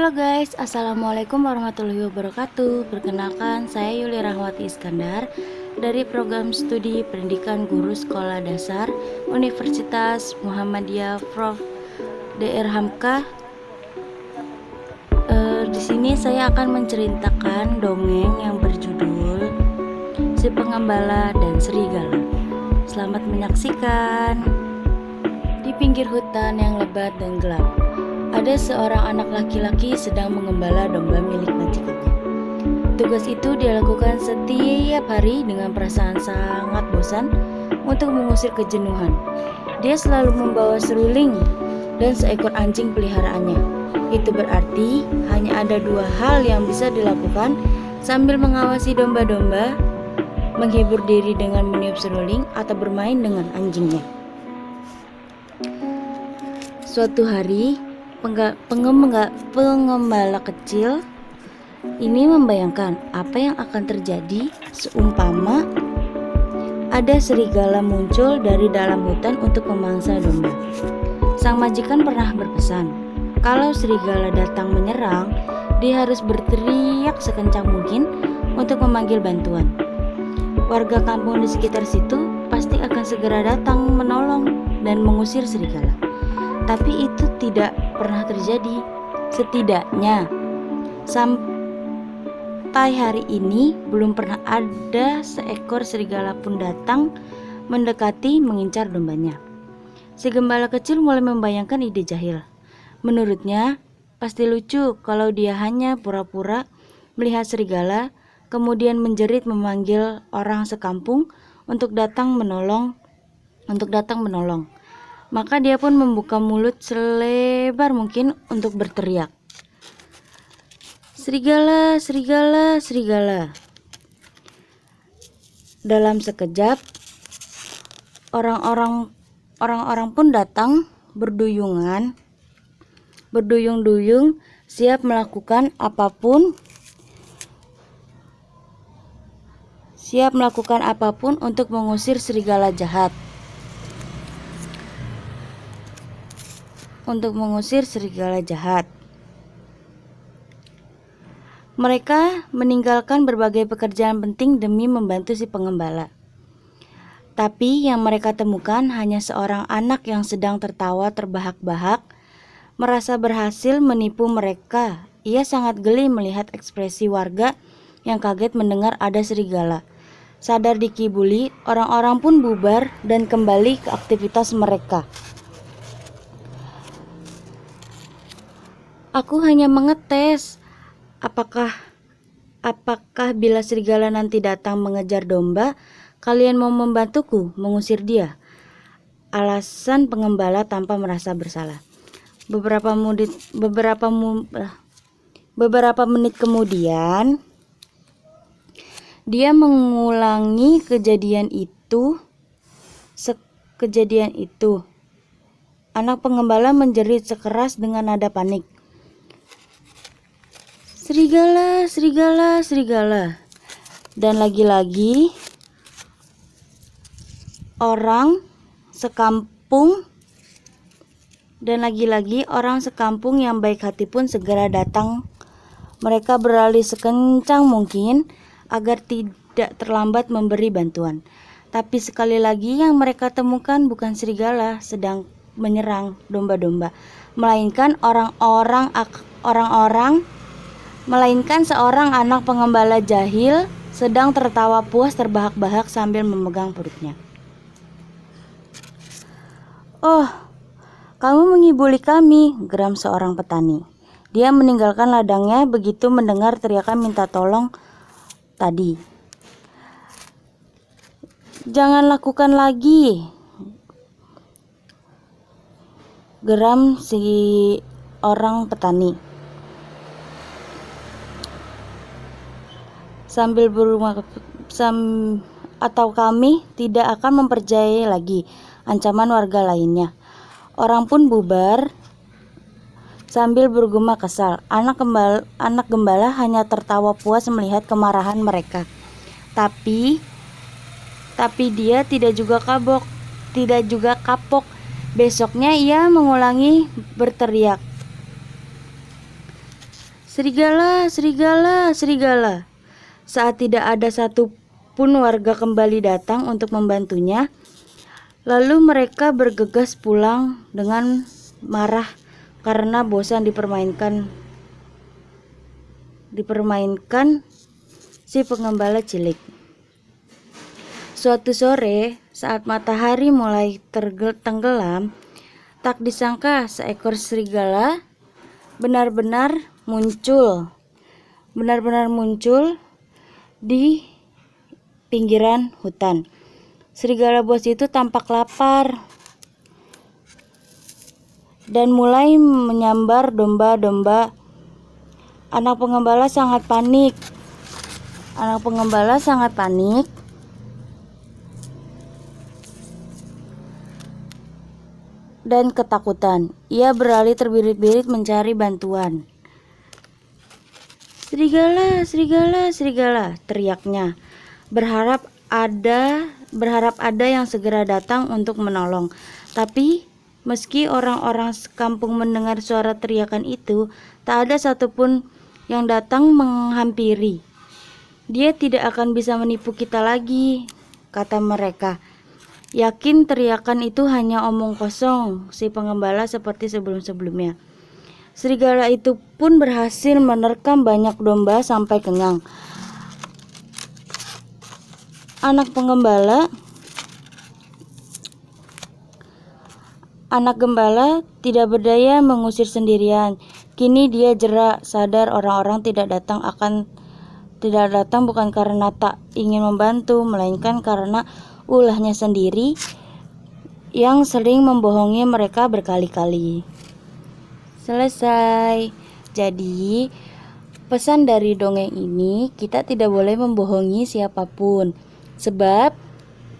Halo guys, Assalamualaikum warahmatullahi wabarakatuh. Perkenalkan, saya Yuli Rahwati Iskandar dari program studi pendidikan guru sekolah dasar Universitas Muhammadiyah Prof. Dr. Hamka. Di sini saya akan menceritakan dongeng yang berjudul Si Pengembala dan Serigala. Selamat menyaksikan. Di pinggir hutan yang lebat dan gelap, ada seorang anak laki-laki sedang mengembala domba milik majikannya. Tugas itu dia lakukan setiap hari dengan perasaan sangat bosan untuk mengusir kejenuhan. Dia selalu membawa seruling dan seekor anjing peliharaannya. Itu berarti hanya ada dua hal yang bisa dilakukan sambil mengawasi domba-domba: menghibur diri dengan meniup seruling atau bermain dengan anjingnya. Suatu hari, pengembala kecil ini membayangkan apa yang akan terjadi seumpama ada serigala muncul dari dalam hutan untuk memangsa domba. Sang majikan pernah berpesan, kalau serigala datang menyerang, dia harus berteriak sekencang mungkin untuk memanggil bantuan. Warga kampung di sekitar situ pasti akan segera datang menolong dan mengusir serigala. Tapi itu tidak pernah terjadi. Setidaknya sampai hari ini belum pernah ada seekor serigala pun datang mendekati mengincar dombanya. Si gembala kecil mulai membayangkan ide jahil. Menurutnya pasti lucu kalau dia hanya pura-pura melihat serigala, kemudian menjerit memanggil orang sekampung untuk datang menolong. Maka dia pun membuka mulut selebar mungkin untuk berteriak, "Serigala, serigala, serigala." Dalam sekejap, orang-orang pun datang berduyung-duyung, siap melakukan apapun untuk mengusir serigala jahat. Mereka meninggalkan berbagai pekerjaan penting demi membantu si pengembala. Tapi yang mereka temukan hanya seorang anak yang sedang tertawa terbahak-bahak, merasa berhasil menipu mereka. Ia sangat geli melihat ekspresi warga yang kaget mendengar ada serigala. Sadar dikibuli, orang-orang pun bubar dan kembali ke aktivitas mereka. "Aku hanya mengetes. Apakah bila serigala nanti datang mengejar domba, kalian mau membantuku mengusir dia?" Alasan pengembala tanpa merasa bersalah. Beberapa menit kemudian, dia mengulangi kejadian itu. Anak pengembala menjerit sekeras dengan nada panik, "Serigala, serigala, serigala." Dan lagi-lagi orang sekampung yang baik hati pun segera datang. Mereka berlari sekencang mungkin agar tidak terlambat memberi bantuan. Tapi sekali lagi yang mereka temukan bukan serigala sedang menyerang domba-domba, melainkan seorang anak pengembala jahil sedang tertawa puas terbahak-bahak sambil memegang perutnya. "Oh, kamu mengibuli kami," geram seorang petani. Dia meninggalkan ladangnya begitu mendengar teriakan minta tolong tadi. "Jangan lakukan lagi," geram si orang petani sambil atau kami tidak akan mempercayai lagi, ancaman warga lainnya. Orang pun bubar sambil bergumam kesal. Anak gembala hanya tertawa puas melihat kemarahan mereka. Tapi dia tidak juga kapok. Besoknya ia mengulangi berteriak, Serigala, serigala, serigala. Saat tidak ada satupun warga kembali datang untuk membantunya, lalu mereka bergegas pulang dengan marah karena bosan dipermainkan si pengembala cilik. Suatu sore, saat matahari mulai tenggelam, tak disangka seekor serigala benar-benar muncul di pinggiran hutan. Serigala bos itu tampak lapar dan mulai menyambar domba-domba. Anak pengembala sangat panik dan ketakutan. Ia berlari terbirit-birit mencari bantuan. Serigala, serigala, serigala, teriaknya, berharap ada yang segera datang untuk menolong. Tapi meski orang-orang sekampung mendengar suara teriakan itu, tak ada satupun yang datang menghampiri. Dia tidak akan bisa menipu kita lagi, kata mereka. Yakin teriakan itu hanya omong kosong si pengembala seperti sebelum-sebelumnya. Serigala itu pun berhasil menerkam banyak domba sampai kenyang. Anak gembala tidak berdaya mengusir sendirian. Kini dia jerak, sadar orang-orang tidak datang bukan karena tak ingin membantu, melainkan karena ulahnya sendiri yang sering membohongi mereka berkali-kali. Selesai. Jadi, pesan dari dongeng ini, kita tidak boleh membohongi siapapun. Sebab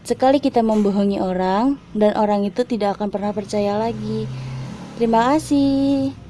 sekali kita membohongi orang, dan orang itu tidak akan pernah percaya lagi. Terima kasih.